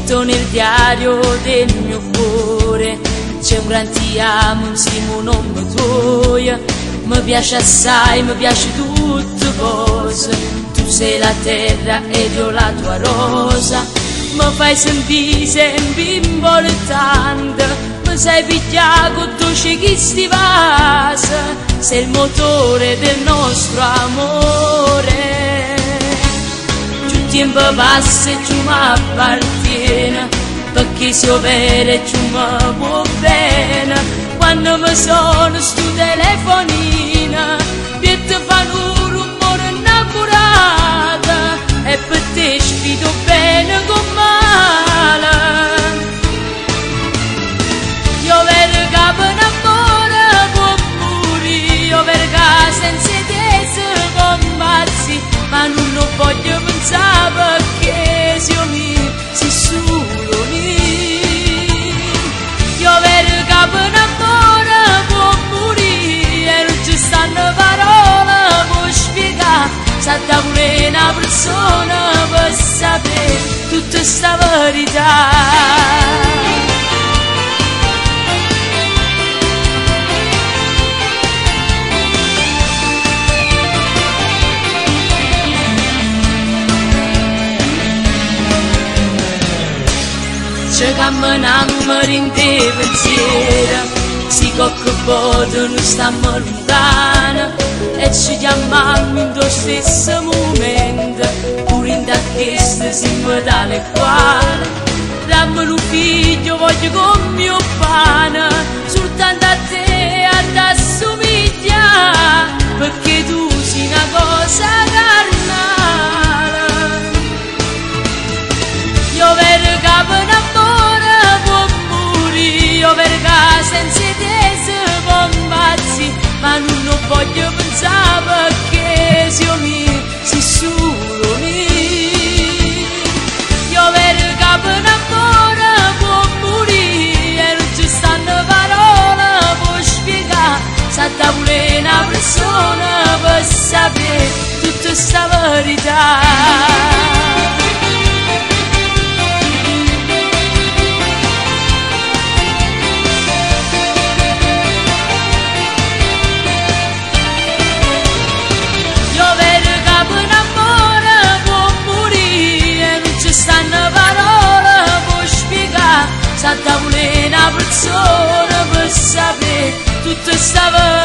scritto nel diario del mio cuore, c'è un gran ti amo insieme a un nome tuo. Mi piace assai, mi piace tutte cose, tu sei la terra ed io la tua rosa. Mi fai sentire sempre importante, mi sai pigliare con dolce chi sti vasa, sei il motore del nostro amore. Più tempo passa e più mi appartiene, perché so vera e più mi può bene. Quando mi sono stu telefonina, e ti fanno un rumore innamorata, e per te sfido bene con male. Io vedo che per amore può morire, io vedo che senza te si combazzi, ma non lo voglio pensare perché se io mi si solo lì. Io vedo che per amore può morire, e non ci stanno parole per spiegare, salta pure una persona per sapere tutta sta verità. Ci camminiamo in te pensiero, si cocca bodo non stiamo lontano, e ci chiamiamo in lo stesso momento, pure in t'acchesta siamo tale quale. Dammi un figlio, voglio con mio pane, soltanto a te a t'assomiglia, perché tu sei una cosa carnale. Io vedo che per amore può morire, io vedo che senza te si combazzi, ma non lo voglio pensare perché se io mi si solo lì. Io vedo che per amore può morire, e non ci stanno parole per spiegare, salta pure una persona per sapere tutta sta verità. Salta pure una persona per sapere tutta sta verità.